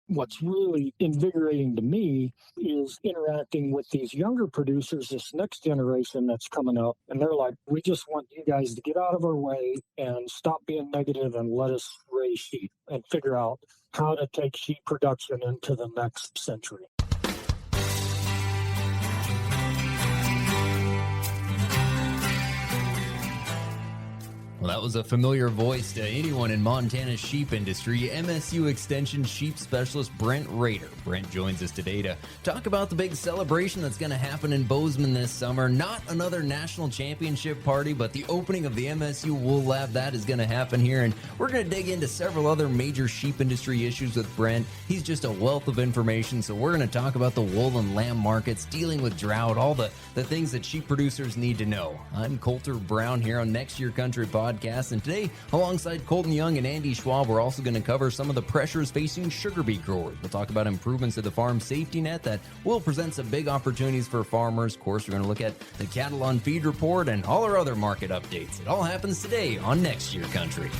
what's really invigorating to me is interacting with these younger producers, this next generation that's coming up. And they're like, we just want you guys to get out of our way and stop being negative and let us raise sheep and figure out how to take sheep production into the next century. Well, that was a familiar voice to anyone in Montana's sheep industry. MSU Extension Sheep Specialist Brent Roeder. Brent joins us today to talk about the big celebration that's going to happen in Bozeman this summer. Not another national championship party, but the opening of the MSU Wool Lab. That is going to happen here, and we're going to dig into several other major sheep industry issues with Brent. He's just a wealth of information, so we're going to talk about the wool and lamb markets, dealing with drought, all the things that sheep producers need to know. I'm Colter Brown here on Next Year Country Podcast, and today, alongside Colton Young and Andy Schwab, we're also going to cover some of the pressures facing sugar beet growers. We'll talk about improvements to the farm safety net that will present some big opportunities for farmers. Of course, we're going to look at the cattle on feed report and all our other market updates. It all happens today on Next Year Country.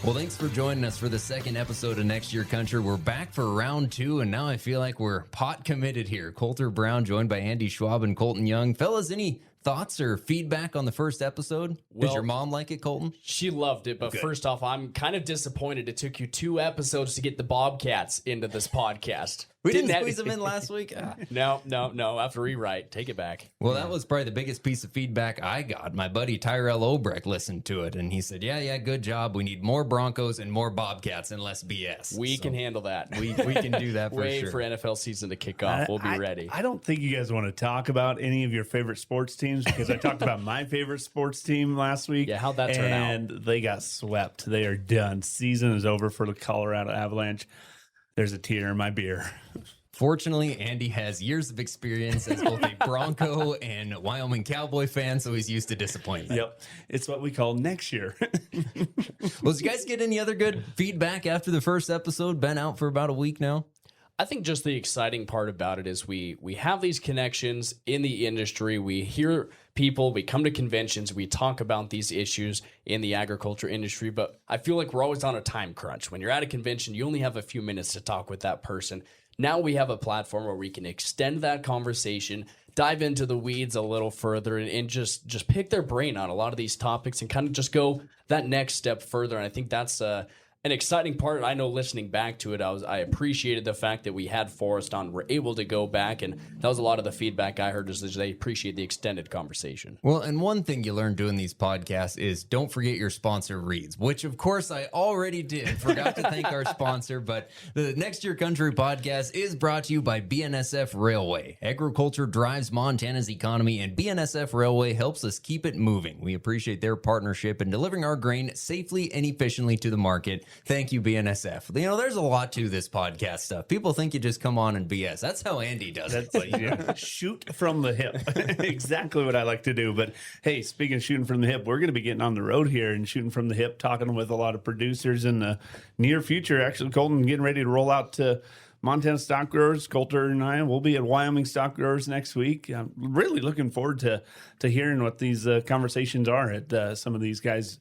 Well, thanks for joining us for the second episode of Next Year Country. We're back for round 2, and now I feel like we're pot committed here. Colter Brown joined by Andy Schwab and Colton Young. Fellas, any thoughts or feedback on the first episode? Did your mom like it, Colton? She loved it, but First off, I'm kind of disappointed it took you 2 episodes to get the Bobcats into this podcast. We didn't squeeze them in last week? No. I have to rewrite. Take it back. Well, that was probably the biggest piece of feedback I got. My buddy Tyrell Obrecht listened to it, and he said, yeah, good job. We need more Broncos and more Bobcats and less BS. We can handle that. We can do that for sure. Wait for NFL season to kick off. We'll be ready. I don't think you guys want to talk about any of your favorite sports teams, because I talked about my favorite sports team last week. Yeah, how'd that turn out? And they got swept. They are done. Season is over for the Colorado Avalanche. There's a tear in my beer. Fortunately, Andy has years of experience as both a Bronco and Wyoming Cowboy fan, so he's used to disappointment. Yep. It's what we call next year. Well, did you guys get any other good feedback after the first episode? Been out for about a week now. I think just the exciting part about it is we have these connections in the industry. We hear people, we come to conventions, we talk about these issues in the agriculture industry, but I feel like we're always on a time crunch. When you're at a convention, you only have a few minutes to talk with that person. Now we have a platform where we can extend that conversation, dive into the weeds a little further, and just pick their brain on a lot of these topics and kind of just go that next step further. And I think that's an exciting part. I know listening back to it, I appreciated the fact that we had Forrest on. We're able to go back, and that was a lot of the feedback I heard, is that they appreciate the extended conversation. Well, and one thing you learn doing these podcasts is don't forget your sponsor reads, which of course I already did. Forgot to thank our sponsor, but the Next Year Country podcast is brought to you by BNSF Railway. Agriculture drives Montana's economy, and BNSF Railway helps us keep it moving. We appreciate their partnership in delivering our grain safely and efficiently to the market. Thank you, BNSF. You know, there's a lot to this podcast stuff. People think you just come on and BS. That's how Andy does it. Yeah, shoot from the hip. Exactly what I like to do. But hey, speaking of shooting from the hip, we're going to be getting on the road here and shooting from the hip, talking with a lot of producers in the near future. Actually, Colton, getting ready to roll out to Montana stock growers. Colter and I will be at Wyoming stock growers next week. I'm really looking forward to hearing what these conversations are at some of these guys.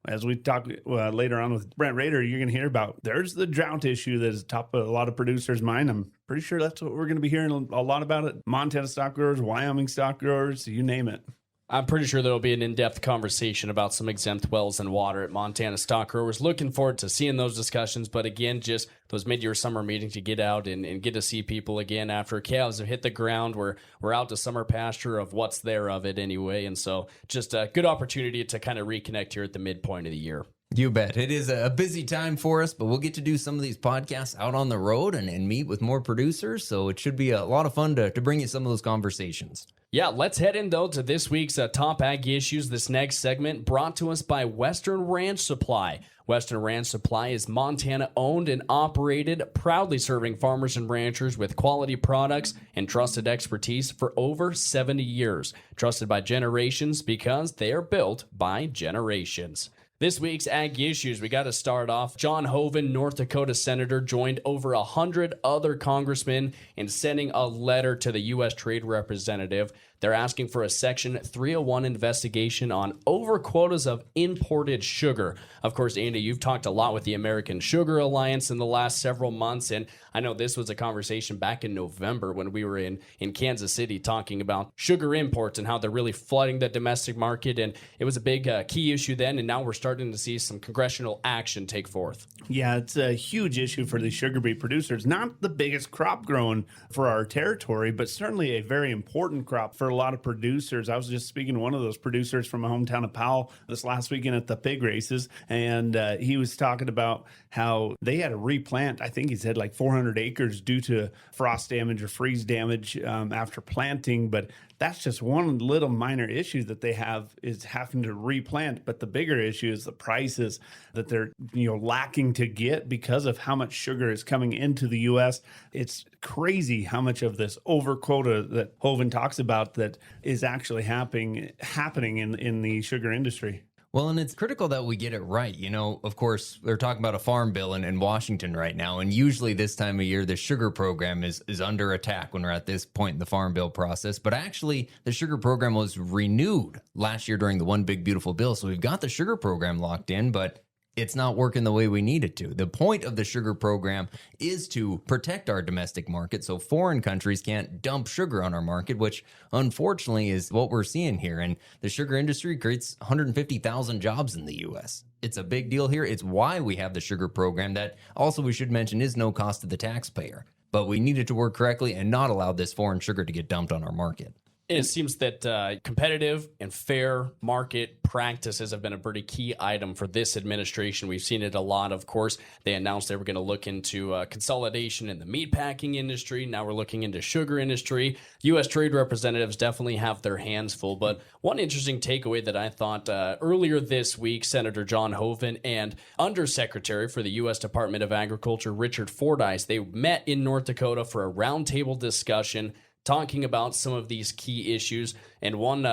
As we talk later on with Brent Roeder, you're going to hear about there's the drought issue that is top of a lot of producers' mind. I'm pretty sure that's what we're going to be hearing a lot about it. Montana stock growers, Wyoming stock growers, you name it. I'm pretty sure there'll be an in-depth conversation about some exempt wells and water at Montana stock growers. Looking forward to seeing those discussions. But again, just those mid-year summer meetings, you get out and get to see people again after calves have hit the ground. We're out to summer pasture of what's there of it anyway. And so just a good opportunity to kind of reconnect here at the midpoint of the year. You bet. It is a busy time for us, but we'll get to do some of these podcasts out on the road and meet with more producers. So it should be a lot of fun to bring you some of those conversations. Yeah, let's head in, though, to this week's top ag issues. This next segment brought to us by Western Ranch Supply. Western Ranch Supply is Montana-owned and operated, proudly serving farmers and ranchers with quality products and trusted expertise for over 70 years. Trusted by generations because they are built by generations. This week's Ag Issues, we got to start off. John Hoeven, North Dakota Senator, joined over 100 other congressmen in sending a letter to the U.S. Trade Representative. They're asking for a Section 301 investigation on over quotas of imported sugar. Of course, Andy, you've talked a lot with the American Sugar Alliance in the last several months, and I know this was a conversation back in November when we were in Kansas City talking about sugar imports and how they're really flooding the domestic market, and it was a big key issue then, and now we're starting to see some congressional action take forth. Yeah, it's a huge issue for the sugar beet producers. Not the biggest crop grown for our territory, but certainly a very important crop for a lot of producers. I was just speaking to one of those producers from my hometown of Powell this last weekend at the pig races, and he was talking about how they had to replant, I think he said like 400 acres due to frost damage or freeze damage after planting, but that's just one little minor issue that they have is having to replant. But the bigger issue is the prices that they're lacking to get because of how much sugar is coming into the U.S. It's crazy how much of this over quota that Hoven talks about that is actually happening in the sugar industry. Well, and it's critical that we get it right. Of course, they're talking about a farm bill in Washington right now. And usually this time of year, the sugar program is under attack when we're at this point in the farm bill process. But actually, the sugar program was renewed last year during the One Big Beautiful Bill. So we've got the sugar program locked in, but it's not working the way we need it to. The point of the sugar program is to protect our domestic market so foreign countries can't dump sugar on our market, which unfortunately is what we're seeing here. And the sugar industry creates 150,000 jobs in the U.S. It's a big deal here. It's why we have the sugar program that also we should mention is no cost to the taxpayer. But we need it to work correctly and not allow this foreign sugar to get dumped on our market. It seems that competitive and fair market practices have been a pretty key item for this administration. We've seen it a lot. Of course, they announced they were going to look into consolidation in the meatpacking industry. Now we're looking into sugar industry. U.S. trade representatives definitely have their hands full. But one interesting takeaway that I thought earlier this week, Senator John Hoven and Undersecretary for the U.S. Department of Agriculture, Richard Fordyce, they met in North Dakota for a roundtable discussion talking about some of these key issues. And one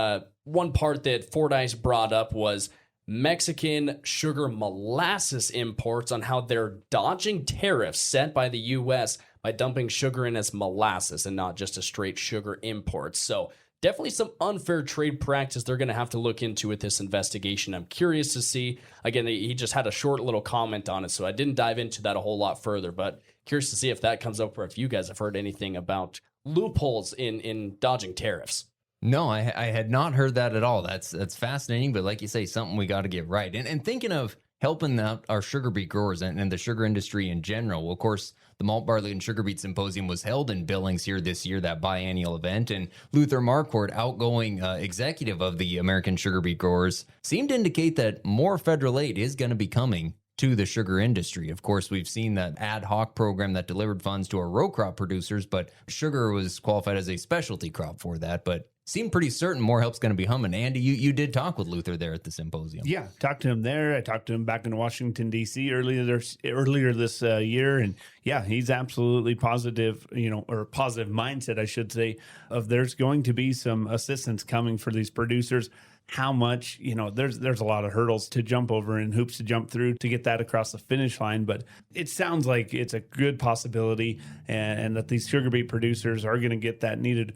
part that Fordyce brought up was Mexican sugar molasses imports, on how they're dodging tariffs set by the U.S. by dumping sugar in as molasses and not just a straight sugar import. So definitely some unfair trade practice they're going to have to look into with this investigation. I'm curious to see. Again, he just had a short little comment on it, so I didn't dive into that a whole lot further, but curious to see if that comes up or if you guys have heard anything about loopholes in dodging tariffs. No, I had not heard that at all. That's fascinating, but like you say, something we got to get right. And thinking of helping out our sugar beet growers and the sugar industry in general. Well, of course, the Malt, Barley, and Sugar Beet Symposium was held in Billings here this year, that biennial event. And Luther Marquardt, outgoing executive of the American Sugar Beet Growers, seemed to indicate that more federal aid is going to be coming to the sugar industry. Of course, we've seen that ad hoc program that delivered funds to our row crop producers, but sugar was qualified as a specialty crop for that. But seemed pretty certain more help's going to be humming. Andy, you did talk with Luther there at the symposium. Yeah, talked to him there. I talked to him back in Washington, D.C. earlier this year. And yeah, he's absolutely positive, or positive mindset, I should say, of there's going to be some assistance coming for these producers. How much, there's a lot of hurdles to jump over and hoops to jump through to get that across the finish line. But it sounds like it's a good possibility, and that these sugar beet producers are going to get that needed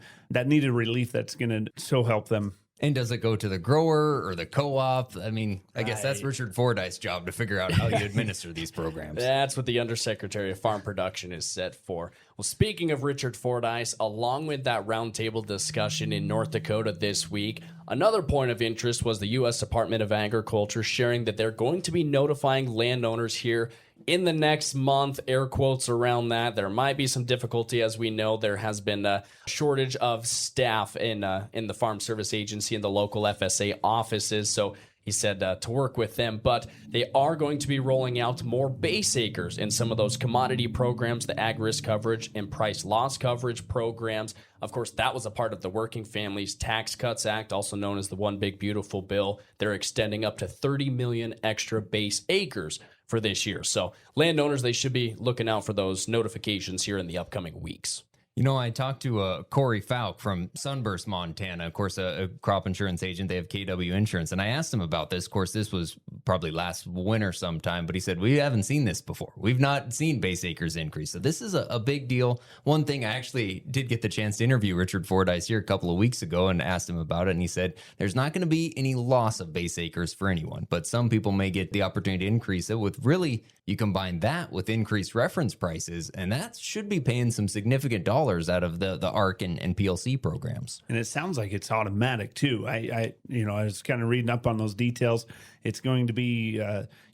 relief that's going to so help them. And does it go to the grower or the co-op? I mean, I guess that's Richard Fordyce's job to figure out how you administer these programs. That's what the Undersecretary of Farm Production is set for. Well, speaking of Richard Fordyce, along with that roundtable discussion in North Dakota this week, another point of interest was the U.S. Department of Agriculture sharing that they're going to be notifying landowners here in the next month, air quotes around that. There might be some difficulty. As we know, there has been a shortage of staff in the Farm Service Agency and the local FSA offices. So he said to work with them, but they are going to be rolling out more base acres in some of those commodity programs, the ag risk coverage and price loss coverage programs. Of course, that was a part of the Working Families Tax Cuts Act, also known as the One Big Beautiful Bill. They're extending up to 30 million extra base acres for this year. So landowners, they should be looking out for those notifications here in the upcoming weeks. You know, I talked to Corey Falk from Sunburst, Montana, of course, a crop insurance agent. They have KW Insurance. And I asked him about this. Of course, this was probably last winter sometime, but he said, we haven't seen this before. We've not seen base acres increase. So this is a big deal. One thing, I actually did get the chance to interview Richard Fordyce here a couple of weeks ago and asked him about it. And he said, there's not going to be any loss of base acres for anyone, but some people may get the opportunity to increase it with really, you combine that with increased reference prices, and that should be paying some significant dollars out of the ARC and PLC programs. And it sounds like it's automatic too. I was kind of reading up on those details. It's going to be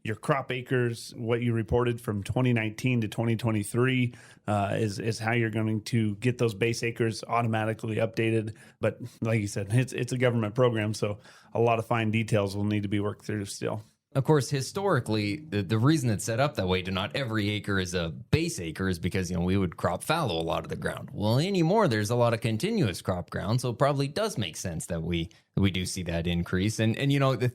your crop acres, what you reported from 2019 to 2023 is how you're going to get those base acres automatically updated. But like you said, it's a government program, so a lot of fine details will need to be worked through still. Of course, historically, the reason it's set up that way to not every acre is a base acre is because, we would crop fallow a lot of the ground. Well, anymore, there's a lot of continuous crop ground, so it probably does make sense that we do see that increase. And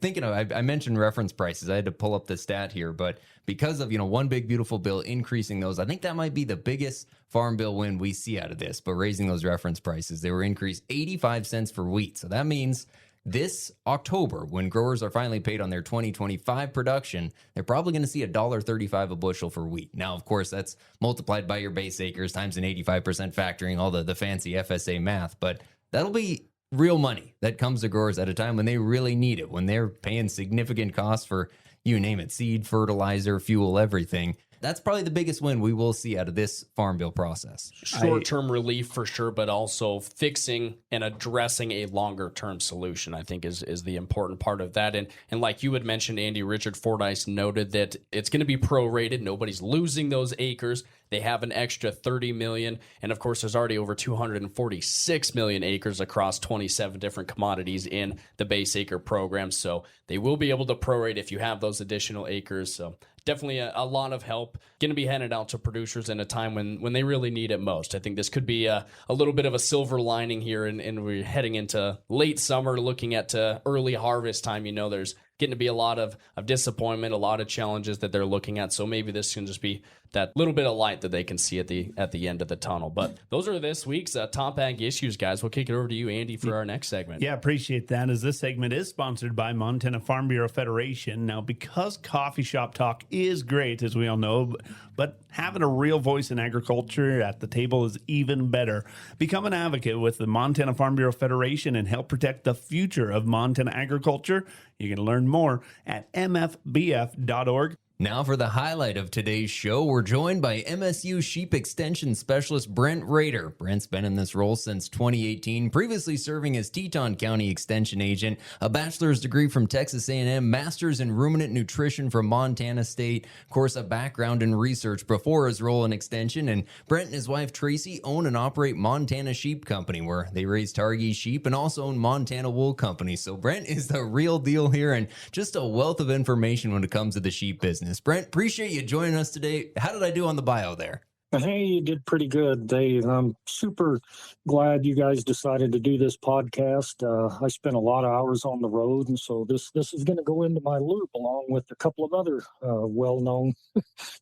thinking of, I mentioned reference prices. I had to pull up the stat here, but because of, one big beautiful bill increasing those, I think that might be the biggest farm bill win we see out of this, but raising those reference prices. They were increased 85 cents for wheat. So that means this October, when growers are finally paid on their 2025 production, they're probably going to see $1.35 a bushel for wheat. Now, of course, that's multiplied by your base acres times an 85% factoring, all the fancy FSA math, but that'll be real money that comes to growers at a time when they really need it, when they're paying significant costs for, you name it, seed, fertilizer, fuel, everything. That's probably the biggest win we will see out of this farm bill process. Short-term relief for sure, but also fixing and addressing a longer-term solution, I think, is the important part of that. And like you had mentioned, Andy, Richard Fordyce noted that it's going to be prorated. Nobody's losing those acres. They have an extra 30 million. And of course, there's already over 246 million acres across 27 different commodities in the base acre program. So they will be able to prorate if you have those additional acres. So definitely a lot of help going to be handed out to producers in a time when they really need it most. I think this could be a little bit of a silver lining here, and we're heading into late summer, looking at early harvest time. There's getting to be a lot of disappointment, a lot of challenges that they're looking at. So maybe this can just be that little bit of light that they can see at the end of the tunnel. But those are this week's top ag issues, guys. We'll kick it over to you, Andy, for our next segment. Yeah, appreciate that, as this segment is sponsored by Montana Farm Bureau Federation. Now, because coffee shop talk is great, as we all know, but having a real voice in agriculture at the table is even better. Become an advocate with the Montana Farm Bureau Federation and help protect the future of Montana agriculture. You can learn more at mfbf.org. Now for the highlight of today's show, we're joined by MSU Sheep Extension Specialist Brent Roeder. Brent's been in this role since 2018, previously serving as Teton County Extension Agent, a bachelor's degree from Texas A&M, master's in ruminant nutrition from Montana State, of course, a background in research before his role in Extension. And Brent and his wife Tracy own and operate Montana Sheep Company, where they raise Targhee sheep, and also own Montana Wool Company. So Brent is the real deal here, and just a wealth of information when it comes to the sheep business. Brent, appreciate you joining us today. How did I do on the bio there? Hey, you did pretty good, Dave. I'm super glad you guys decided to do this podcast. I spent a lot of hours on the road, and so this is going to go into my loop along with a couple of other well-known.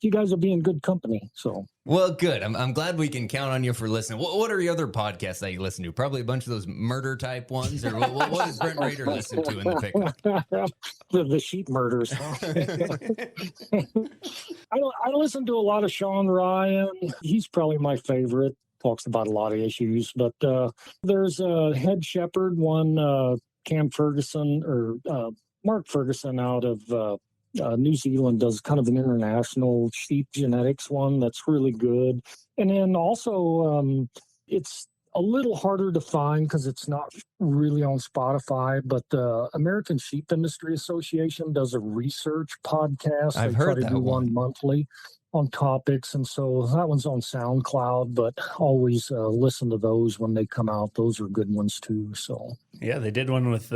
You guys will be in good company. So. Well, good. I'm glad we can count on you for listening. What are your other podcasts that you listen to? Probably a bunch of those murder type ones, or what does Brent Roeder listen to in the pickup? The sheep murders. I listen to a lot of Sean Ryan. He's probably my favorite. Talks about a lot of issues, but there's a head shepherd, one Cam Ferguson or Mark Ferguson out of New Zealand, does kind of an international sheep genetics one that's really good. And then also it's a little harder to find because it's not really on Spotify, but the American Sheep Industry Association does a research podcast. I've heard that one monthly on topics, and so that one's on SoundCloud, but always listen to those when they come out. Those are good ones too. So yeah, they did one with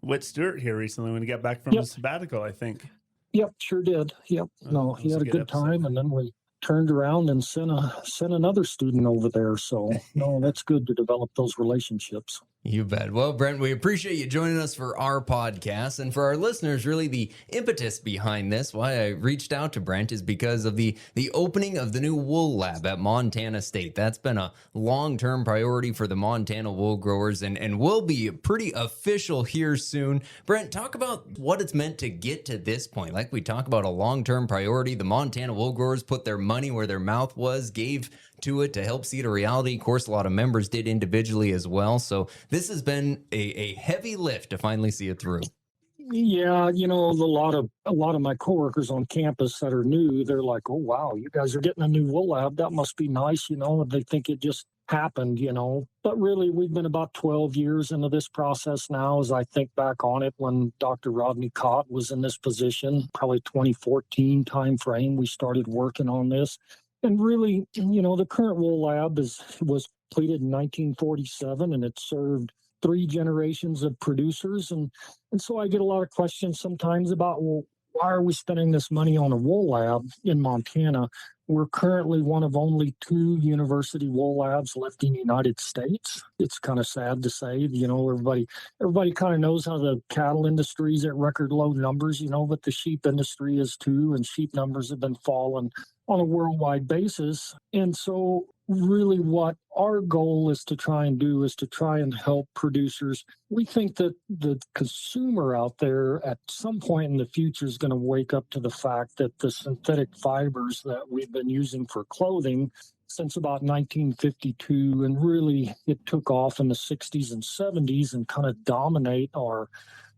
Whit Stewart here recently when he got back from his sabbatical, I think. Yep, sure did. Yep. No, he had a good time, and then we turned around and sent another student over there. So no, that's good to develop those relationships. You bet. Well, Brent, we appreciate you joining us for our podcast. And for our listeners, really the impetus behind this, why I reached out to Brent, is because of the opening of the new wool lab at Montana State. That's been a long-term priority for the Montana wool growers and will be pretty official here soon. Brent, talk about what it's meant to get to this point. Like we talk about a long-term priority, the Montana wool growers put their money where their mouth was, gave to it to help see it a reality. Of course, a lot of members did individually as well. So this has been a heavy lift to finally see it through. Yeah, a lot of my coworkers on campus that are new, they're like, "Oh wow, you guys are getting a new wool lab. That must be nice," and they think it just happened, But really, we've been about 12 years into this process now. As I think back on it, when Dr. Rodney Cott was in this position, probably 2014 timeframe, we started working on this. And really, the current wool lab was completed in 1947, and it served 3 generations of producers. And so I get a lot of questions sometimes about, well, why are we spending this money on a wool lab in Montana? We're currently one of only 2 university wool labs left in the United States. It's kind of sad to say, everybody kind of knows how the cattle industry is at record low numbers, but the sheep industry is too, and sheep numbers have been falling on a worldwide basis. And so really what our goal is to try and help producers. We think that the consumer out there at some point in the future is going to wake up to the fact that the synthetic fibers that we've been using for clothing since about 1952, and really it took off in the 60s and 70s and kind of dominate our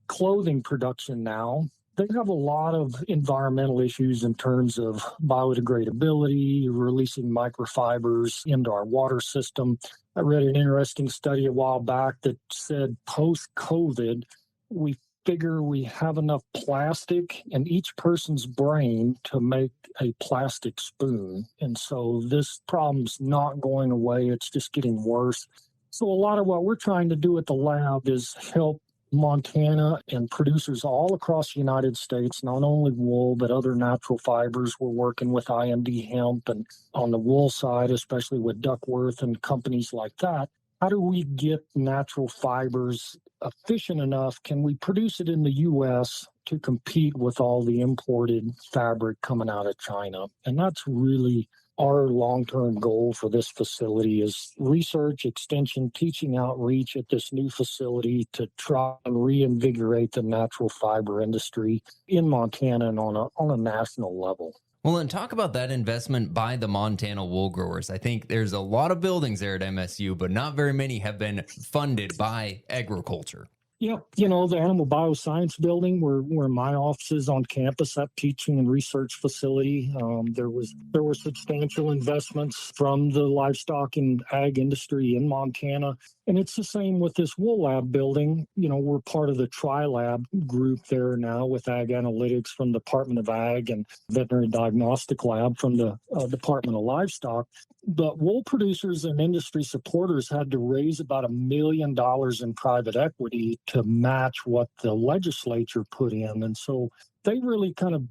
clothing production now. They have a lot of environmental issues in terms of biodegradability, releasing microfibers into our water system. I read an interesting study a while back that said post-COVID, we figure we have enough plastic in each person's brain to make a plastic spoon. And so this problem's not going away. It's just getting worse. So a lot of what we're trying to do at the lab is help Montana and producers all across the United States, not only wool, but other natural fibers. We're working with IMD Hemp, and on the wool side, especially with Duckworth and companies like that. How do we get natural fibers efficient enough? Can we produce it in the U.S. to compete with all the imported fabric coming out of China? And that's really our long-term goal for this facility, is research, extension, teaching outreach at this new facility to try and reinvigorate the natural fiber industry in Montana and on a national level. Well, and talk about that investment by the Montana wool growers. I think there's a lot of buildings there at MSU, but not very many have been funded by agriculture. Yeah, the Animal Bioscience Building, where my office is on campus, that teaching and research facility, there were substantial investments from the livestock and ag industry in Montana. And it's the same with this wool lab building. We're part of the Tri-Lab group there now with Ag Analytics from the Department of Ag and Veterinary Diagnostic Lab from the Department of Livestock. But wool producers and industry supporters had to raise about $1 million in private equity to match what the legislature put in. And so they really kind of,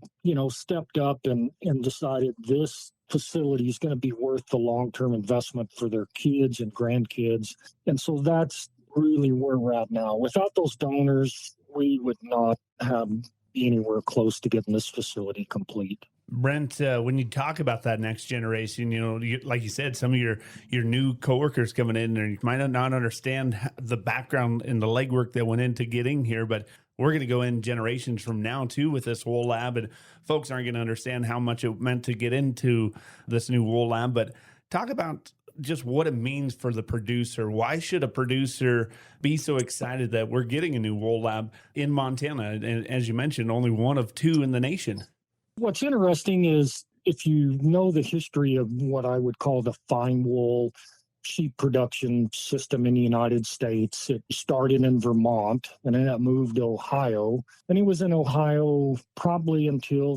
stepped up and decided this facility is going to be worth the long-term investment for their kids and grandkids. And so that's really where we're at now. Without those donors, we would not have anywhere close to getting this facility complete. Brent, when you talk about that next generation, like you said, some of your new coworkers coming in, and you might not understand the background and the legwork that went into getting here, but we're going to go in generations from now too with this wool lab, and folks aren't going to understand how much it meant to get into this new wool lab. But talk about just what it means for the producer. Why should a producer be so excited that we're getting a new wool lab in Montana? And as you mentioned, only one of 2 in the nation. What's interesting is if you know the history of what I would call the fine wool sheep production system in the United States, it started in Vermont and then it moved to Ohio. And it was in Ohio probably until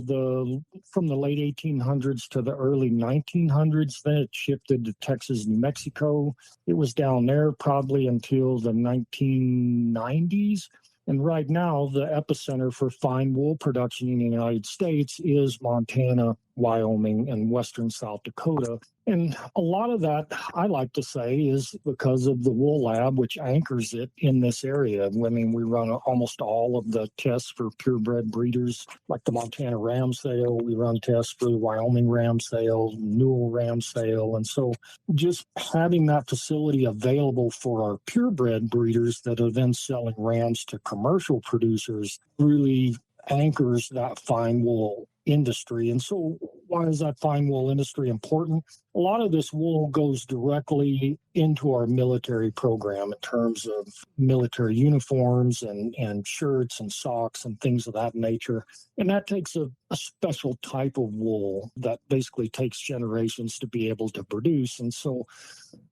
from the late 1800s to the early 1900s. Then it shifted to Texas, New Mexico. It was down there probably until the 1990s. And right now, the epicenter for fine wool production in the United States is Montana Wyoming and western South Dakota. And a lot of that, I like to say, is because of the wool lab, which anchors it in this area. I mean, we run almost all of the tests for purebred breeders, like the Montana ram sale. We run tests for the Wyoming ram sale, Newell ram sale. And so just having that facility available for our purebred breeders that are then selling rams to commercial producers really anchors that fine wool industry. And so why is that fine wool industry important? A lot of this wool goes directly into our military program in terms of military uniforms and shirts and socks and things of that nature. And that takes a special type of wool that basically takes generations to be able to produce. And so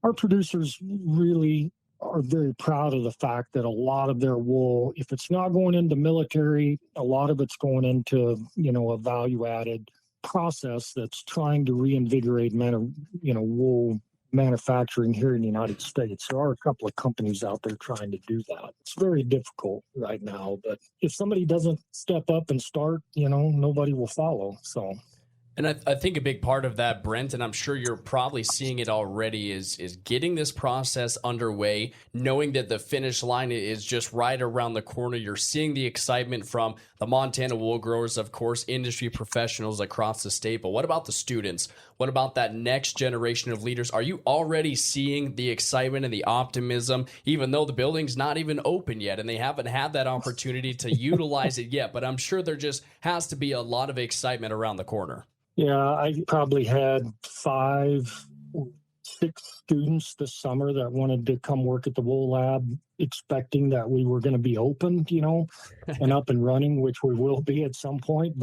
our producers really are very proud of the fact that a lot of their wool, if it's not going into military, a lot of it's going into, a value-added process that's trying to reinvigorate, wool manufacturing here in the United States. There are a couple of companies out there trying to do that. It's very difficult right now, but if somebody doesn't step up and start, nobody will follow. So. And I think a big part of that, Brent, and I'm sure you're probably seeing it already, is getting this process underway, knowing that the finish line is just right around the corner. You're seeing the excitement from the Montana wool growers, of course, industry professionals across the state. But what about the students? What about that next generation of leaders? Are you already seeing the excitement and the optimism, even though the building's not even open yet and they haven't had that opportunity to utilize it yet? But I'm sure there just has to be a lot of excitement around the corner. Yeah, I probably had 5, 6 students this summer that wanted to come work at the wool lab, expecting that we were going to be open, and up and running, which we will be at some point.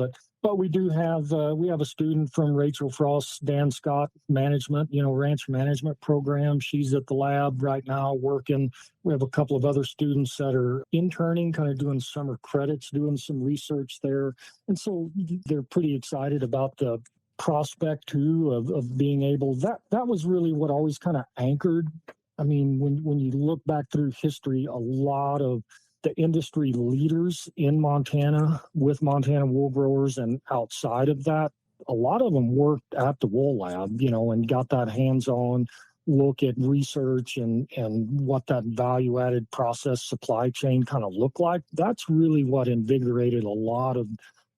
But we do have we have a student from Rachel Frost's Dan Scott management, ranch management program. She's at the lab right now working. We have a couple of other students that are interning, kind of doing summer credits, doing some research there. And so they're pretty excited about the prospect too of being able, that was really what always kind of anchored. I mean, when you look back through history, a lot of the industry leaders in Montana with Montana wool growers and outside of that, a lot of them worked at the wool lab, and got that hands-on look at research and what that value-added process supply chain kind of looked like. That's really what invigorated a lot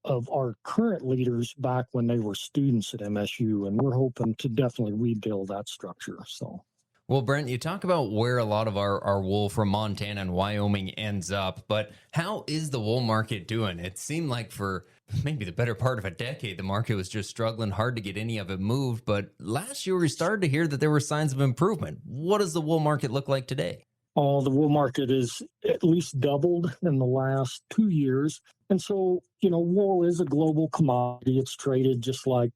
of our current leaders back when they were students at MSU, and we're hoping to definitely rebuild that structure. So. Well, Brent, you talk about where a lot of our wool from Montana and Wyoming ends up, but how is the wool market doing? It seemed like for maybe the better part of a decade, the market was just struggling hard to get any of it moved. But last year, we started to hear that there were signs of improvement. What does the wool market look like today? The wool market is at least doubled in the last 2 years. And so, wool is a global commodity. It's traded just like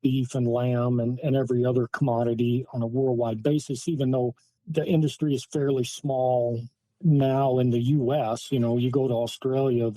beef and lamb and every other commodity on a worldwide basis, even though the industry is fairly small now in the U.S. You go to Australia,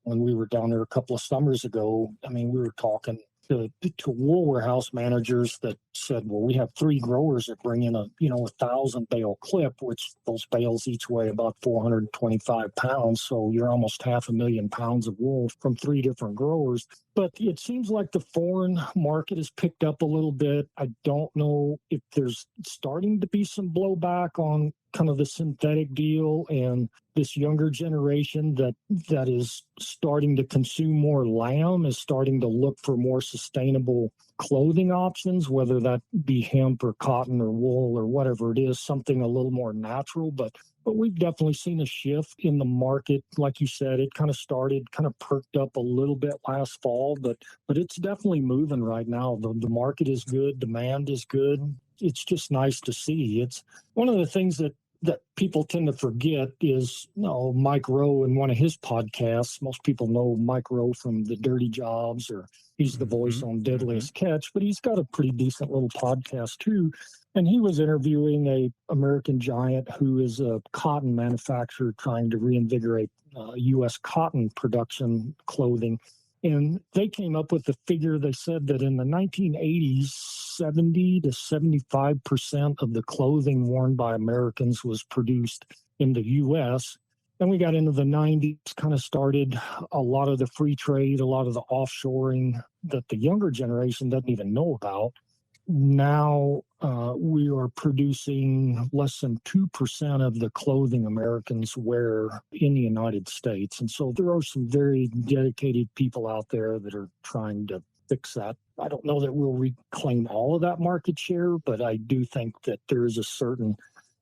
when we were down there a couple of summers ago, I mean, we were talking to wool warehouse managers that said, well, we have 3 growers that bring in a 1,000 bale clip, which those bales each weigh about 425 pounds. So you're almost 500,000 pounds of wool from 3 different growers. But it seems like the foreign market has picked up a little bit. I don't know if there's starting to be some blowback on kind of the synthetic deal, and this younger generation that is starting to consume more lamb is starting to look for more sustainable clothing options, whether that be hemp or cotton or wool or whatever it is, something a little more natural. But we've definitely seen a shift in the market. Like you said, it kind of perked up a little bit last fall, but it's definitely moving right now. The market is good. Demand is good. It's just nice to see. It's one of the things that people tend to forget is, Mike Rowe in one of his podcasts. Most people know Mike Rowe from the Dirty Jobs, or he's the voice on Deadliest Catch, but he's got a pretty decent little podcast too. And he was interviewing a American giant who is a cotton manufacturer trying to reinvigorate U.S. cotton production clothing. And they came up with the figure. They said that in the 1980s, 70 to 75% of the clothing worn by Americans was produced in the U.S. Then we got into the 90s, kind of started a lot of the free trade, a lot of the offshoring that the younger generation doesn't even know about. Now we are producing less than 2% of the clothing Americans wear in the United States. And so there are some very dedicated people out there that are trying to fix that. I don't know that we'll reclaim all of that market share, but I do think that there is a certain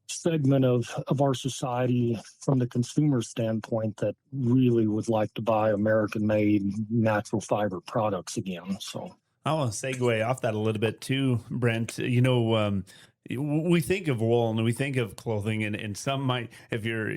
segment of our society from the consumer standpoint that really would like to buy American-made natural fiber products again. So I want to segue off that a little bit too, Brent. We think of wool and we think of clothing, and some might, if you're,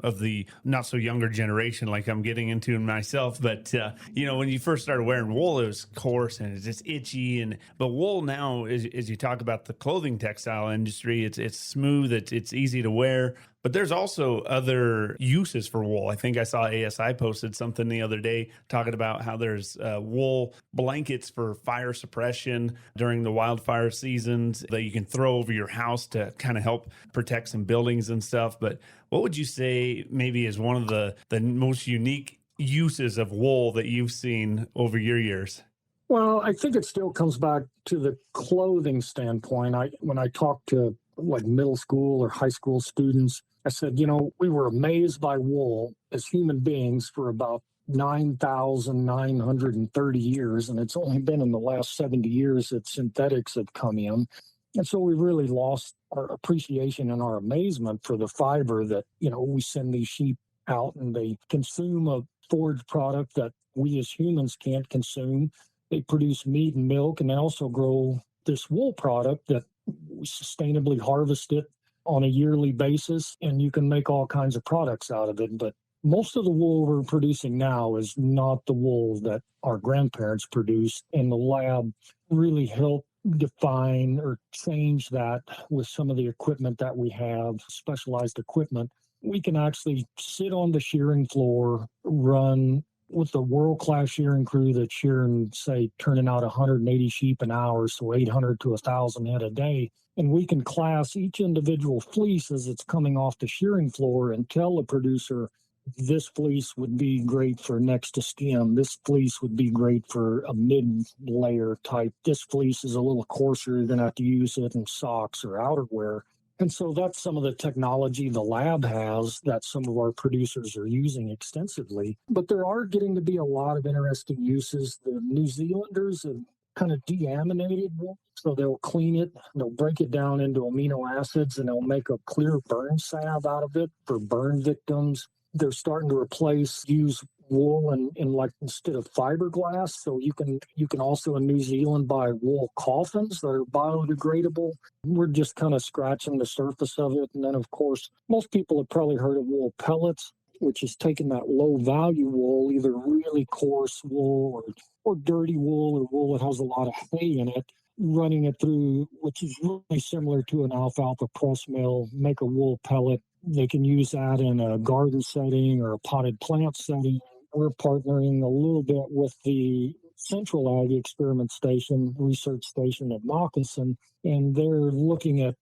of the not so younger generation, like I'm getting into myself, but, when you first started wearing wool, it was coarse and it's just itchy. But wool now, as you talk about the clothing textile industry, it's smooth, it's easy to wear. But there's also other uses for wool. I think I saw ASI posted something the other day talking about how there's wool blankets for fire suppression during the wildfire seasons that you can throw over your house to kind of help protect some buildings and stuff. But what would you say maybe is one of the most unique uses of wool that you've seen over your years? Well, I think it still comes back to the clothing standpoint. When I talk to like middle school or high school students, I said, we were amazed by wool as human beings for about 9,930 years, and it's only been in the last 70 years that synthetics have come in. And so we really lost our appreciation and our amazement for the fiber that, we send these sheep out and they consume a forage product that we as humans can't consume. They produce meat and milk, and they also grow this wool product that we sustainably harvest it on a yearly basis, and you can make all kinds of products out of it. But most of the wool we're producing now is not the wool that our grandparents produced, and the lab really helped define or change that with some of the equipment that we have, specialized equipment. We can actually sit on the shearing floor, run with the world-class shearing crew that's shearing, say, turning out 180 sheep an hour, so 800 to 1,000 head a day. And we can class each individual fleece as it's coming off the shearing floor and tell the producer, this fleece would be great for next to skim. This fleece would be great for a mid-layer type. This fleece is a little coarser. You're going to have to use it in socks or outerwear. And so that's some of the technology the lab has that some of our producers are using extensively. But there are getting to be a lot of interesting uses. The New Zealanders have kind of deaminated wool. So they'll clean it, they'll break it down into amino acids, and they'll make a clear burn salve out of it for burn victims. They're starting to use wool in like instead of fiberglass. So you can also in New Zealand buy wool coffins that are biodegradable. We're just kind of scratching the surface of it. And then of course, most people have probably heard of wool pellets, which is taking that low value wool, either really coarse wool or dirty wool or wool that has a lot of hay in it, running it through, which is really similar to an alfalfa press mill, make a wool pellet. They can use that in a garden setting or a potted plant setting. We're partnering a little bit with the Central Ag Experiment Station, research station at Moccasin, and they're looking at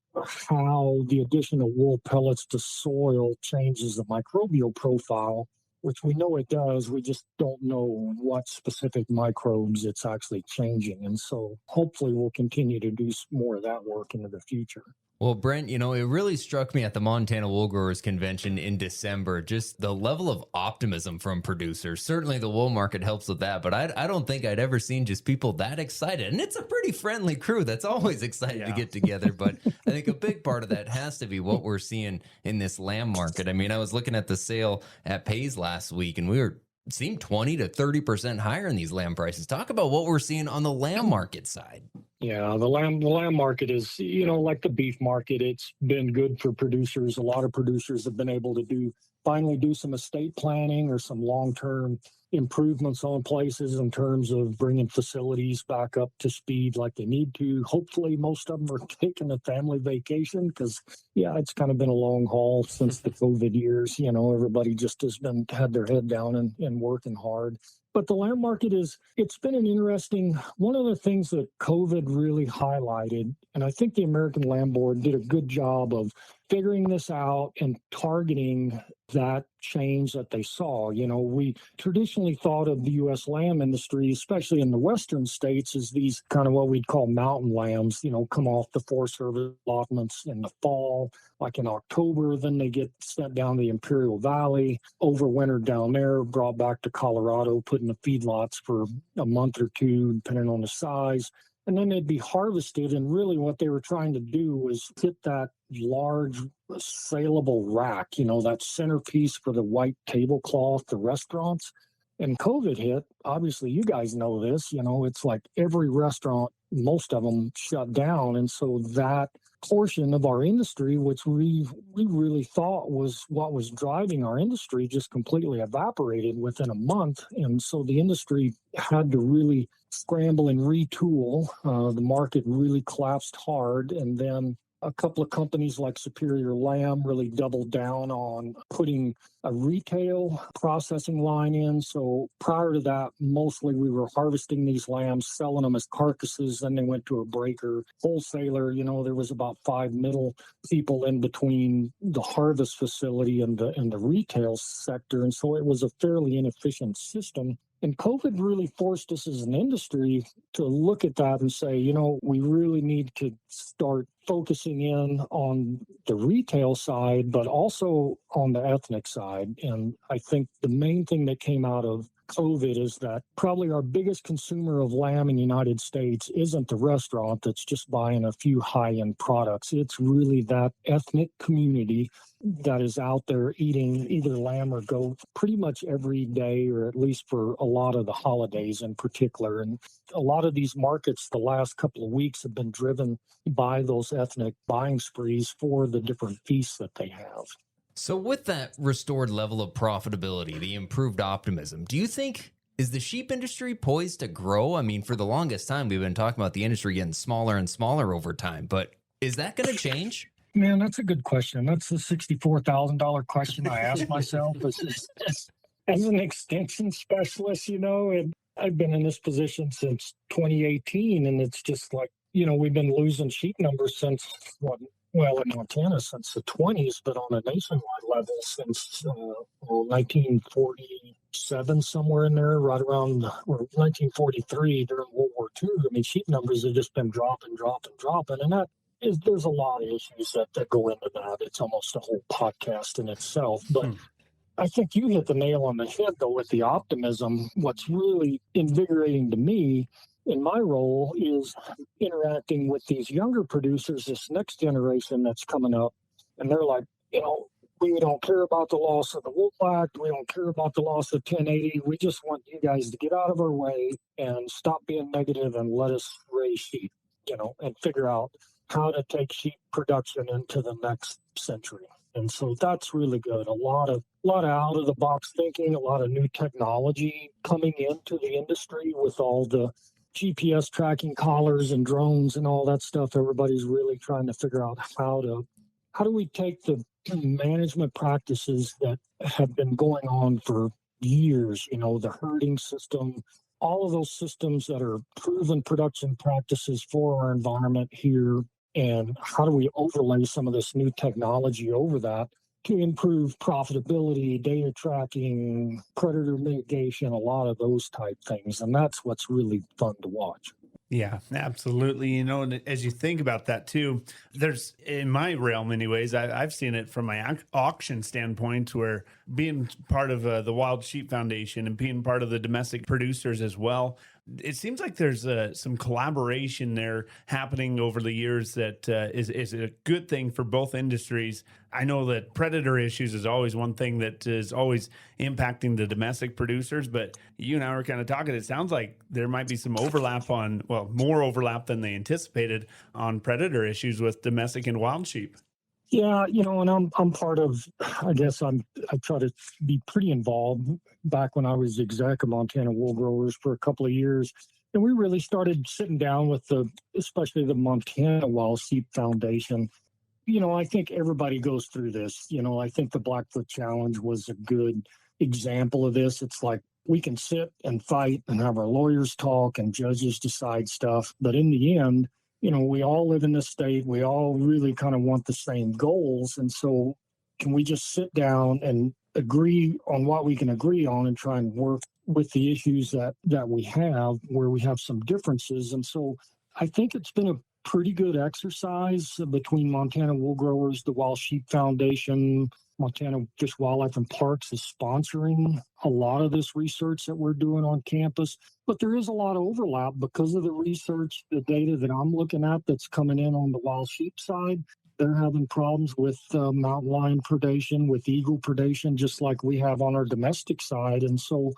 how the addition of wool pellets to soil changes the microbial profile, which we know it does. We just don't know what specific microbes it's actually changing. And so hopefully we'll continue to do more of that work into the future. Well, Brent, it really struck me at the Montana Wool Growers Convention in December, just the level of optimism from producers. Certainly the wool market helps with that, but I don't think I'd ever seen just people that excited. And it's a pretty friendly crew that's always excited to get together. But I think a big part of that has to be what we're seeing in this lamb market. I mean, I was looking at the sale at Pays last week, and we seemed 20 to 30% higher in these lamb prices. Talk about what we're seeing on the lamb market side. Yeah, the lamb market is, like the beef market. It's been good for producers. A lot of producers have been able to finally do some estate planning or some long-term improvements on places in terms of bringing facilities back up to speed like they need to. Hopefully, most of them are taking a family vacation because, it's kind of been a long haul since the COVID years. Everybody just had their head down and working hard. But the lamb market it's been an interesting, one of the things that COVID really highlighted, and I think the American Lamb Board did a good job of figuring this out and targeting that change that they saw. We traditionally thought of the U.S. lamb industry, especially in the western states, as these kind of what we'd call mountain lambs, come off the Forest Service allotments in the fall, like in October. Then they get sent down the Imperial Valley, overwintered down there, brought back to Colorado, put in the feedlots for a month or two, depending on the size. And then they'd be harvested. And really what they were trying to do was hit that large saleable rack, that centerpiece for the white tablecloth, the restaurants. And COVID hit. Obviously, you guys know this, it's like every restaurant, most of them shut down. And so that portion of our industry, which we really thought was what was driving our industry, just completely evaporated within a month. And so the industry had to really scramble and retool. The market really collapsed hard. And then a couple of companies like Superior Lamb really doubled down on putting a retail processing line in. So prior to that, mostly we were harvesting these lambs, selling them as carcasses. Then they went to a breaker, wholesaler. There was about 5 middle people in between the harvest facility and the retail sector. And so it was a fairly inefficient system. And COVID really forced us as an industry to look at that and say, we really need to start focusing in on the retail side, but also on the ethnic side. And I think the main thing that came out of COVID is that probably our biggest consumer of lamb in the United States isn't the restaurant that's just buying a few high-end products. It's really that ethnic community that is out there eating either lamb or goat pretty much every day, or at least for a lot of the holidays in particular. And a lot of these markets the last couple of weeks have been driven by those ethnic buying sprees for the different feasts that they have. So with that restored level of profitability, the improved optimism, do you think, is the sheep industry poised to grow? I mean, for the longest time, we've been talking about the industry getting smaller and smaller over time, but is that going to change? Man, that's a good question. That's the $64,000 question I ask myself as an extension specialist, and I've been in this position since 2018, and it's just like, we've been losing sheep numbers since, in Montana since the 20s, but on a nationwide level since 1947, somewhere in there, right around 1943 during World War II. I mean, sheep numbers have just been dropping. And there's a lot of issues that go into that. It's almost a whole podcast in itself. But I think you hit the nail on the head, though, with the optimism. What's really invigorating to me in my role is interacting with these younger producers, this next generation that's coming up. And they're like, we don't care about the loss of the Wool Act. We don't care about the loss of 1080. We just want you guys to get out of our way and stop being negative and let us raise sheep, and figure out how to take sheep production into the next century. And so that's really good. A lot of out of the box thinking, a lot of new technology coming into the industry with all the GPS tracking collars and drones and all that stuff. Everybody's really trying to figure out how do we take the management practices that have been going on for years, the herding system, all of those systems that are proven production practices for our environment here. And how do we overlay some of this new technology over that to improve profitability, data tracking, predator mitigation, a lot of those type things. And that's what's really fun to watch. Yeah, absolutely. And as you think about that too, there's, in my realm anyways, I've seen it from my auction standpoint, where being part of the Wild Sheep Foundation and being part of the domestic producers as well, it seems like there's some collaboration there happening over the years that is a good thing for both industries. I know that predator issues is always one thing that is always impacting the domestic producers, but you and I were kind of talking. It sounds like there might be some overlap more overlap than they anticipated on predator issues with domestic and wild sheep. Yeah, and I'm part of, I guess I try to be pretty involved. Back when I was exec of Montana Wool Growers for a couple of years, and we really started sitting down with especially the Montana Wild Sheep Foundation. I think everybody goes through this. I think the Blackfoot Challenge was a good example of this. It's like we can sit and fight and have our lawyers talk and judges decide stuff, but in the end, we all live in this state. We all really kind of want the same goals. And so can we just sit down and agree on what we can agree on and try and work with the issues that we have where we have some differences? And so I think it's been a pretty good exercise between Montana Wool Growers, the Wild Sheep Foundation, Montana Fish, Wildlife, and Parks is sponsoring a lot of this research that we're doing on campus. But there is a lot of overlap because of the research, the data that I'm looking at that's coming in on the wild sheep side. They're having problems with mountain lion predation, with eagle predation, just like we have on our domestic side. And so,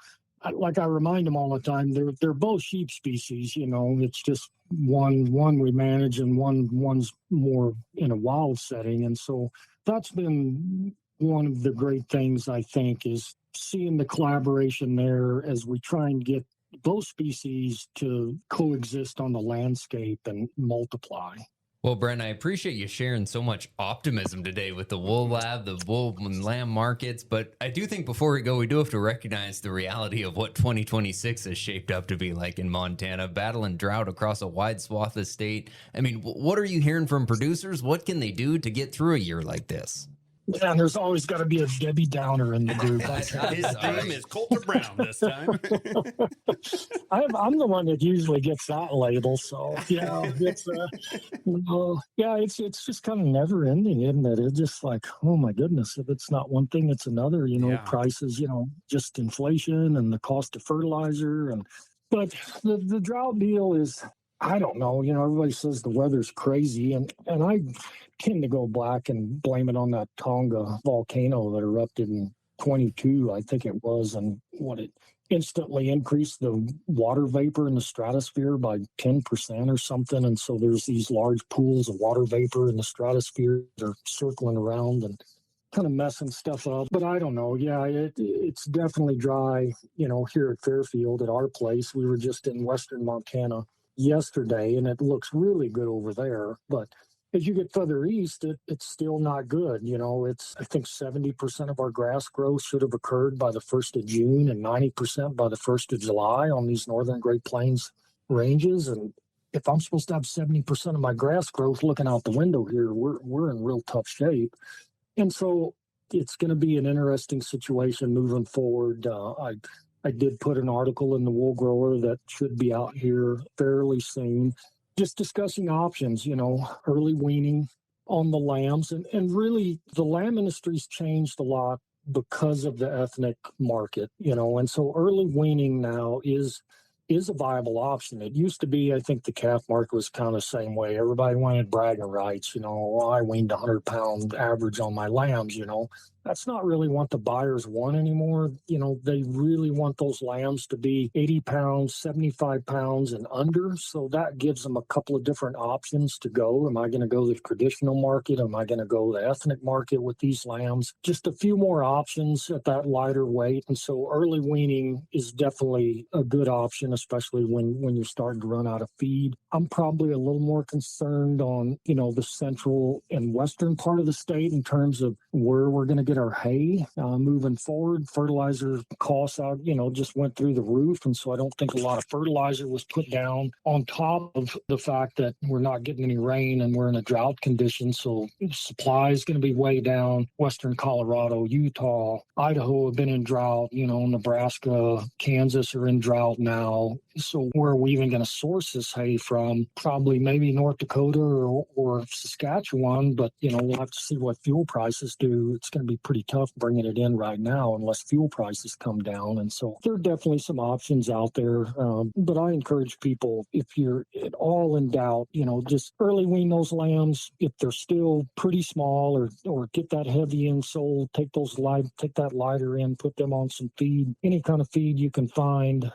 like I remind them all the time, they're both sheep species. It's just one we manage and one's more in a wild setting. And so that's been one of the great things, I think, is seeing the collaboration there as we try and get both species to coexist on the landscape and multiply. Well, Brent, I appreciate you sharing so much optimism today with the wool lab, the wool and lamb markets. But I do think before we go, we do have to recognize the reality of what 2026 is shaped up to be like in Montana, battling drought across a wide swath of the state. I mean, what are you hearing from producers? What can they do to get through a year like this? Yeah, and there's always got to be a Debbie Downer in the group. His name is Colter Brown this time. I'm the one that usually gets that label, so it's just kind of never ending, isn't it? It's just like, oh my goodness, if it's not one thing, it's another. Prices, just inflation and the cost of fertilizer, but the drought deal is, I don't know. Everybody says the weather's crazy, and I tend to go back and blame it on that Tonga volcano that erupted in 22, I think it was, and it instantly increased the water vapor in the stratosphere by 10% or something. And so there's these large pools of water vapor in the stratosphere that are circling around and kind of messing stuff up. But I don't know. Yeah, it's definitely dry, here at Fairfield at our place. We were just in western Montana yesterday, and it looks really good over there. But as you get further east, it's still not good. It's, I think 70% of our grass growth should have occurred by the 1st of June and 90% by the 1st of July on these northern Great Plains ranges. And if I'm supposed to have 70% of my grass growth looking out the window here, we're in real tough shape. And so it's going to be an interesting situation moving forward. I did put an article in the Wool Grower that should be out here fairly soon, just discussing options, early weaning on the lambs. And really, the lamb industry's changed a lot because of the ethnic market, and so early weaning now is a viable option. It used to be, I think the calf market was kind of the same way. Everybody wanted bragging rights, I weaned 100-pound average on my lambs, That's not really what the buyers want anymore. They really want those lambs to be 80 pounds, 75 pounds and under. So that gives them a couple of different options to go. Am I going to go the traditional market? Am I going to go the ethnic market with these lambs? Just a few more options at that lighter weight. And so early weaning is definitely a good option, especially when you're starting to run out of feed. I'm probably a little more concerned on, the central and western part of the state in terms of where we're going to get our hay moving forward. Fertilizer costs out, just went through the roof. And so I don't think a lot of fertilizer was put down on top of the fact that we're not getting any rain and we're in a drought condition. So supply is going to be way down. Western Colorado, Utah, Idaho have been in drought, Nebraska, Kansas are in drought now. So where are we even going to source this hay from? Probably maybe North Dakota or Saskatchewan, but, we'll have to see what fuel prices do. It's going to be pretty tough bringing it in right now unless fuel prices come down. And so there are definitely some options out there. But I encourage people, if you're at all in doubt, just early wean those lambs. If they're still pretty small or get that heavy insole, take that lighter in, put them on some feed, any kind of feed you can find.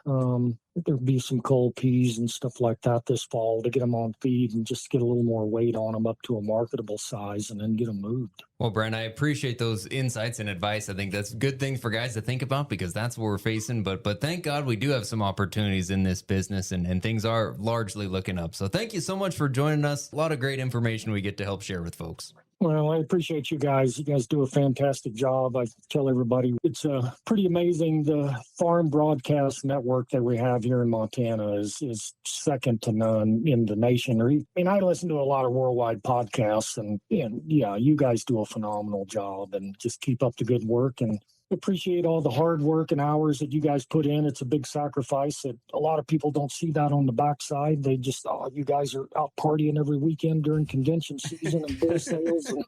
There'd be some cull peas and stuff like that this fall to get them on feed and just get a little more weight on them up to a marketable size and then get them moved. Well, Brent, I appreciate those insights and advice. I think that's good things for guys to think about because that's what we're facing. But thank God we do have some opportunities in this business and things are largely looking up. So thank you so much for joining us. A lot of great information we get to help share with folks. Well, I appreciate you guys. You guys do a fantastic job. I tell everybody it's pretty amazing. The farm broadcast network that we have here in Montana is second to none in the nation. I listen to a lot of worldwide podcasts, and yeah, you guys do a phenomenal job, and just keep up the good work. And appreciate all the hard work and hours that you guys put in. It's a big sacrifice that a lot of people don't see that on the backside. They just, you guys are out partying every weekend during convention season and bull sales. And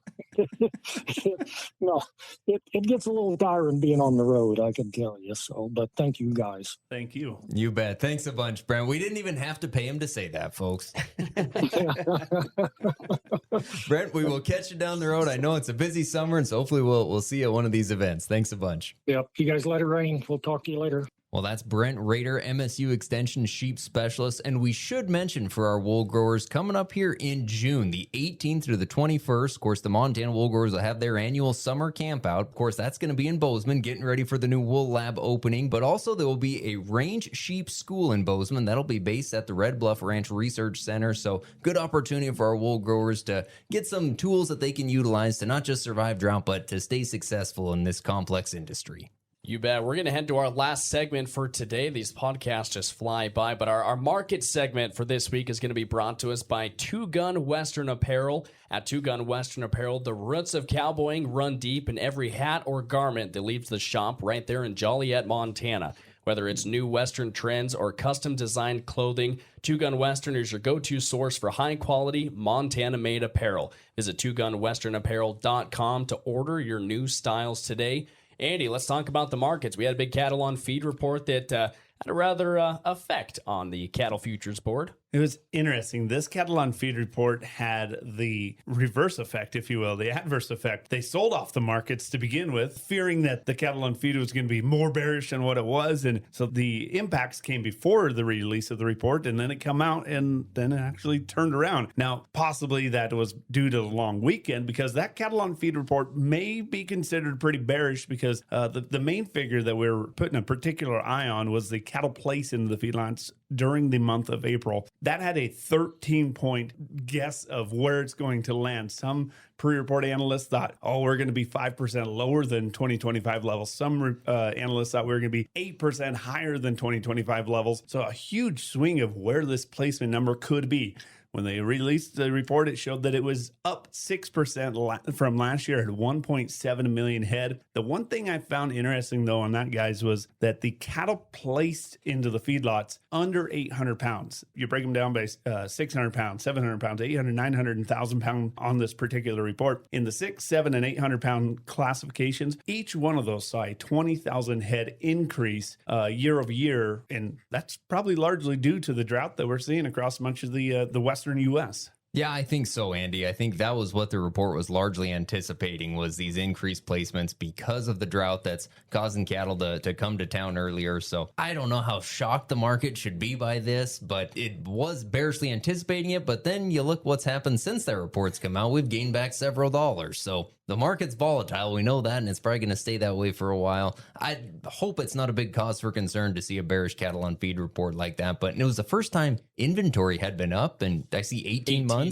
no, it gets a little tiring being on the road, I can tell you. So, but thank you guys. Thank you. You bet. Thanks a bunch, Brent. We didn't even have to pay him to say that, folks. Brent, we will catch you down the road. I know it's a busy summer, and so hopefully we'll see you at one of these events. Thanks a bunch. Yep. You guys let it rain. We'll talk to you later. Well, that's Brent Roeder, MSU Extension Sheep Specialist. And we should mention for our wool growers coming up here in June, the 18th through the 21st. Of course, the Montana wool growers will have their annual summer camp out. Of course, that's going to be in Bozeman, getting ready for the new wool lab opening. But also there will be a range sheep school in Bozeman. That'll be based at the Red Bluff Ranch Research Center. So good opportunity for our wool growers to get some tools that they can utilize to not just survive drought, but to stay successful in this complex industry. You bet. We're going to head to our last segment for today. These podcasts just fly by, but our market segment for this week is going to be brought to us by Two Gun Western Apparel. At Two Gun Western Apparel, the roots of cowboying run deep in every hat or garment that leaves the shop right there in Joliet, Montana. Whether it's new Western trends or custom-designed clothing, Two Gun Western is your go-to source for high-quality, Montana-made apparel. Visit twogunwesternapparel.com to order your new styles today. Andy, let's talk about the markets. We had a big cattle on feed report that had a rather effect on the cattle futures board. It was interesting. This cattle on feed report had the reverse effect, if you will, the adverse effect. They sold off the markets to begin with, fearing that the cattle on feed was going to be more bearish than what it was. And so the impacts came before the release of the report, and then it come out and then it actually turned around. Now, possibly that was due to the long weekend, because that cattle on feed report may be considered pretty bearish, because the main figure that we were putting a particular eye on was the cattle placed into the feedlots during the month of April. That had a 13-point guess of where it's going to land. Some pre-report analysts thought, we're going to be 5% lower than 2025 levels. Some analysts thought we were going to be 8% higher than 2025 levels. So a huge swing of where this placement number could be. When they released the report, it showed that it was up 6% from last year at 1.7 million head. The one thing I found interesting, though, on that, guys, was that the cattle placed into the feedlots under 800 pounds, you break them down by 600 pounds, 700 pounds, 800, 900, and 1,000 pounds on this particular report. In the 6, 7, and 800 pound classifications, each one of those saw a 20,000 head increase year over year. And that's probably largely due to the drought that we're seeing across much of the Western U.S. Yeah, I think so, Andy. I think that was what the report was largely anticipating, was these increased placements because of the drought that's causing cattle to come to town earlier. So I don't know how shocked the market should be by this, but it was bearishly anticipating it. But then you look what's happened since that report's come out. We've gained back several dollars. So the market's volatile. We know that, and it's probably going to stay that way for a while. I hope it's not a big cause for concern to see a bearish cattle on feed report like that. But it was the first time inventory had been up, and I see 18 months.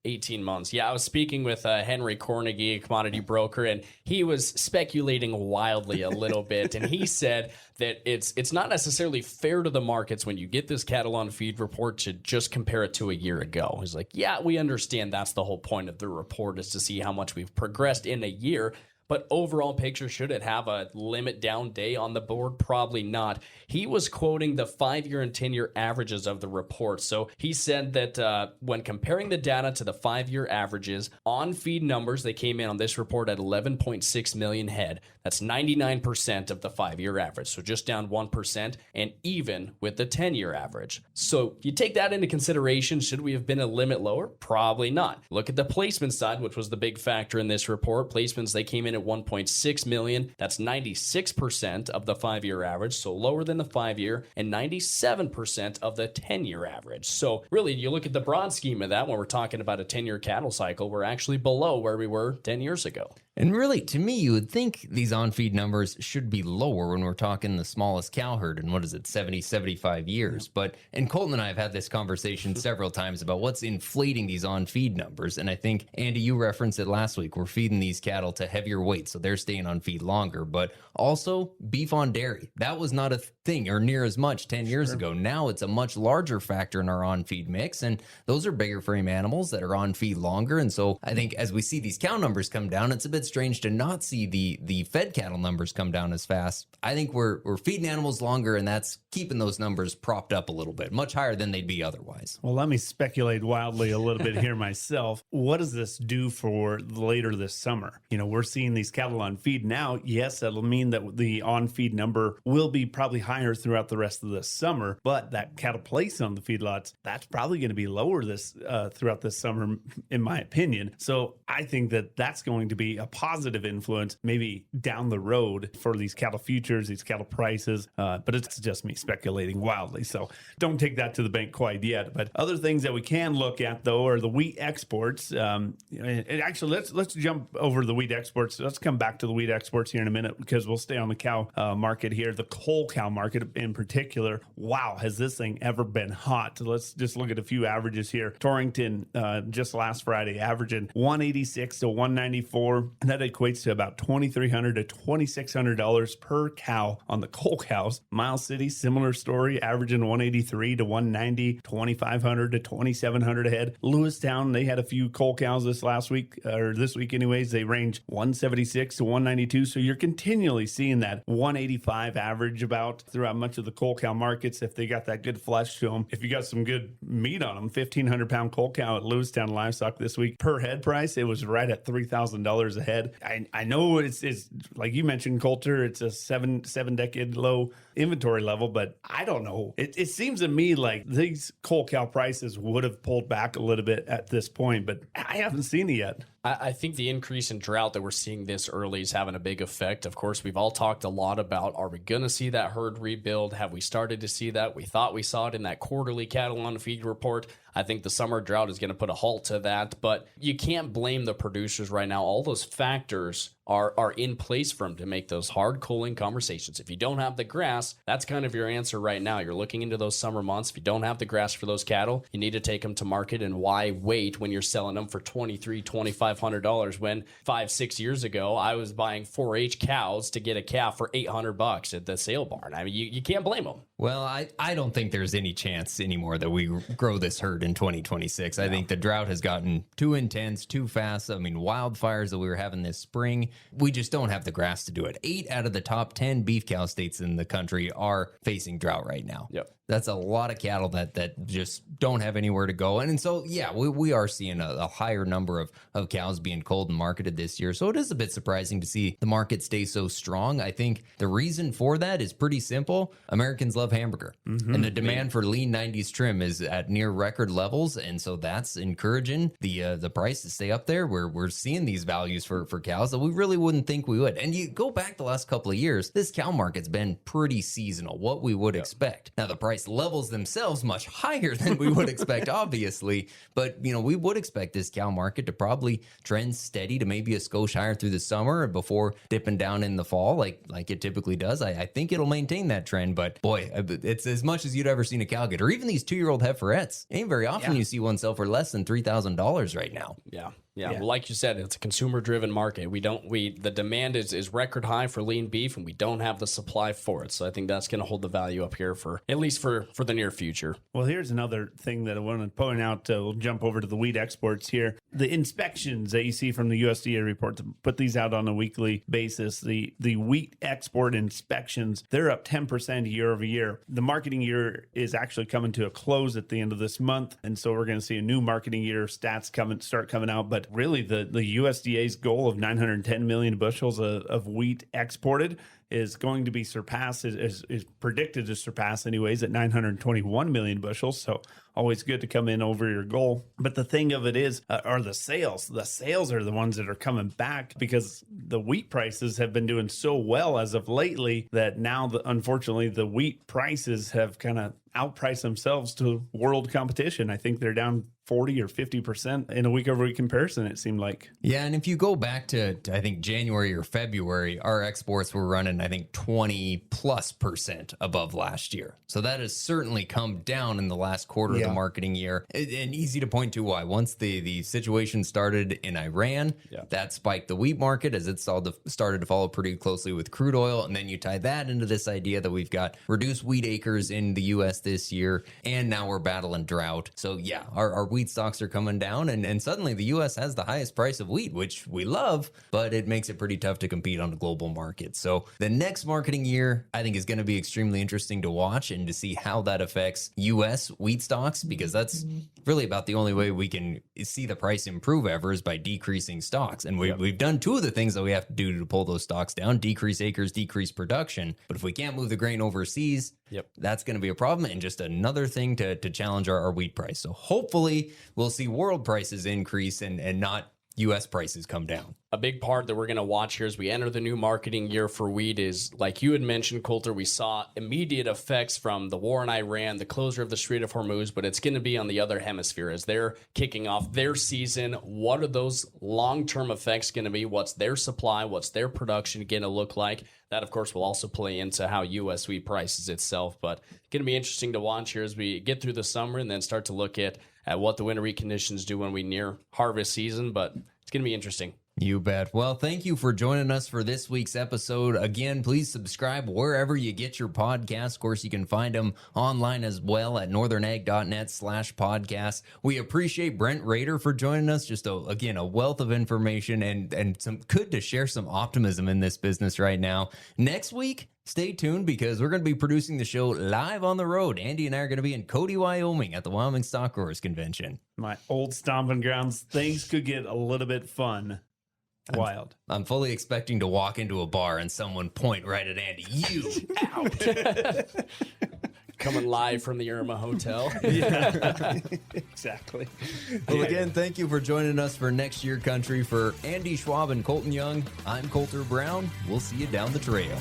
18 months. Yeah, I was speaking with Henry Cornegie, a commodity broker, and he was speculating wildly a little bit. And he said that it's not necessarily fair to the markets when you get this cattle on feed report to just compare it to a year ago. He's like, yeah, we understand that's the whole point of the report, is to see how much we've progressed in a year. But overall picture, should it have a limit down day on the board? Probably not. He was quoting the 5-year and 10-year averages of the report. So he said that when comparing the data to the 5-year averages, on feed numbers, they came in on this report at 11.6 million head. That's 99% of the 5-year average. So just down 1%, and even with the 10-year average. So you take that into consideration. Should we have been a limit lower? Probably not. Look at the placement side, which was the big factor in this report. Placements, they came in at 1.6 million. That's 96% of the 5-year average, so lower than the 5-year, and 97% of the 10-year average. So really, you look at the broad scheme of that, when we're talking about a 10-year cattle cycle, we're actually below where we were 10 years ago. And really, to me, you would think these on-feed numbers should be lower when we're talking the smallest cow herd in, 70, 75 years. But, and Colton and I have had this conversation several times about what's inflating these on-feed numbers. And I think, Andy, you referenced it last week. We're feeding these cattle to heavier weight, so they're staying on feed longer. But also, beef on dairy. That was not a thing or near as much 10 years ago. Now it's a much larger factor in our on-feed mix. And those are bigger frame animals that are on feed longer. And so I think as we see these cow numbers come down, it's a bit strange to not see the fed cattle numbers come down as fast. I think we're feeding animals longer, and that's keeping those numbers propped up a little bit, much higher than they'd be otherwise. Well, let me speculate wildly a little bit here myself. What does this do for later this summer? We're seeing these cattle on feed now. Yes, that'll mean that the on feed number will be probably higher throughout the rest of this summer, but that cattle placed on the feedlots, that's probably going to be lower throughout this summer, in my opinion. So I think that that's going to be a positive influence maybe down the road for these cattle futures, these cattle prices. But it's just me speculating wildly. So don't take that to the bank quite yet. But other things that we can look at, though, are the wheat exports. And actually, let's jump over the wheat exports. Let's come back to the wheat exports here in a minute, because we'll stay on the cow market here, the whole cow market in particular. Wow, has this thing ever been hot? Let's just look at a few averages here. Torrington just last Friday averaging 186 to 194. And that equates to about $2,300 to $2,600 per cow on the cull cows. Miles City, similar story, averaging 183 to 190, $2,500 to $2,700 a head. Lewistown, they had a few cull cows this week anyways. They range 176 to 192. So you're continually seeing that 185 average about throughout much of the cull cow markets if they got that good flesh to them. If you got some good meat on them, 1,500 pound cull cow at Lewistown Livestock this week, per head price, it was right at $3,000 a head. I know it's like you mentioned, Colter, it's a seven decade low inventory level, but I don't know. It seems to me like these cull cow prices would have pulled back a little bit at this point, but I haven't seen it yet. I think the increase in drought that we're seeing this early is having a big effect. Of course, we've all talked a lot about, are we going to see that herd rebuild? Have we started to see that? We thought we saw it in that quarterly cattle on feed report. I think the summer drought is going to put a halt to that, but you can't blame the producers right now. All those factors are in place for them to make those hard culling conversations. If you don't have the grass, that's kind of your answer right now. You're looking into those summer months. If you don't have the grass for those cattle, you need to take them to market. And why wait when you're selling them for $2,300, $2,500 when 5-6 years ago I was buying 4-H cows to get a calf for $800 at the sale barn? I mean, you can't blame them. Well, I don't think there's any chance anymore that we grow this herd in 2026. I think the drought has gotten too intense, too fast. I mean, wildfires that we were having this spring, we just don't have the grass to do it. 8 out of the top 10 beef cow states in the country are facing drought right now. Yep. That's a lot of cattle that just don't have anywhere to go. And so, yeah, we are seeing a higher number of cows being culled and marketed this year. So it is a bit surprising to see the market stay so strong. I think the reason for that is pretty simple. Americans love hamburger. Mm-hmm. And the demand for lean 90s trim is at near record levels. And so that's encouraging the price to stay up there. We're seeing these values for cows that we really wouldn't think we would. And you go back the last couple of years, this cow market's been pretty seasonal, what we would expect. Now, the price levels themselves much higher than we would expect, obviously, but we would expect this cow market to probably trend steady to maybe a skosh higher through the summer before dipping down in the fall like it typically does. I think it'll maintain that trend, but boy, it's as much as you'd ever seen a cow get, or even these 2-year-old heifers. Ain't very often you see one sell for less than $3,000 right now. Yeah. Well, like you said, it's a consumer-driven market. The demand is record high for lean beef, and we don't have the supply for it. So I think that's going to hold the value up here for at least for the near future. Well, here's another thing that I want to point out. We'll jump over to the wheat exports here. The inspections that you see from the USDA report, to put these out on a weekly basis, the wheat export inspections, they're up 10% year over year. The marketing year is actually coming to a close at the end of this month, and so we're going to see a new marketing year stats start coming out. But really, the USDA's goal of 910 million bushels of wheat exported is going to be surpassed, is predicted to surpass anyways at 921 million bushels. So always good to come in over your goal. But the thing of it is, are the sales. The sales are the ones that are coming back because the wheat prices have been doing so well as of lately that now, unfortunately, the wheat prices have kind of outpriced themselves to world competition. I think they're down 40 or 50% in a week over week comparison, it seemed like. Yeah, and if you go back to I think January or February, our exports were running I think 20+% above last year. So that has certainly come down in the last quarter of the marketing year. And easy to point to why. Once the situation started in Iran, that spiked the wheat market as it started to follow pretty closely with crude oil. And then you tie that into this idea that we've got reduced wheat acres in the U.S. this year, and now we're battling drought. So yeah, our wheat stocks are coming down, and suddenly the U.S. has the highest price of wheat, which we love, but it makes it pretty tough to compete on the global market. So the next marketing year, I think, is going to be extremely interesting to watch and to see how that affects U.S. wheat stocks, because that's really about the only way we can see the price improve ever is by decreasing stocks. And we've done two of the things that we have to do to pull those stocks down: decrease acres, decrease production. But if we can't move the grain overseas, that's going to be a problem, and just another thing to challenge our wheat price. So hopefully we'll see world prices increase and not U.S. prices come down. A big part that we're going to watch here as we enter the new marketing year for wheat is, like you had mentioned, Colter, we saw immediate effects from the war in Iran, the closure of the Strait of Hormuz, but it's going to be on the other hemisphere as they're kicking off their season. What are those long-term effects going to be? What's their supply? What's their production going to look like? That, of course, will also play into how U.S. wheat prices itself, but it's going to be interesting to watch here as we get through the summer and then start to look at what the winter wheat conditions do when we near harvest season, but it's going to be interesting. You bet. Well, thank you for joining us for this week's episode. Again, please subscribe wherever you get your podcasts. Of course, you can find them online as well at northernag.net/podcast. We appreciate Brent Roeder for joining us. Just, again, a wealth of information and some good to share some optimism in this business right now. Next week, stay tuned because we're going to be producing the show live on the road. Andy and I are going to be in Cody, Wyoming at the Wyoming Stock Growers Convention. My old stomping grounds. Things could get a little bit fun. Wild. I'm fully expecting to walk into a bar and someone point right at Andy. You out. Coming live from the Irma Hotel. Yeah, exactly. Well, again, thank you for joining us for Next Year Country. For Andy Schwab and Colton Young, I'm Colter Brown. We'll see you down the trail.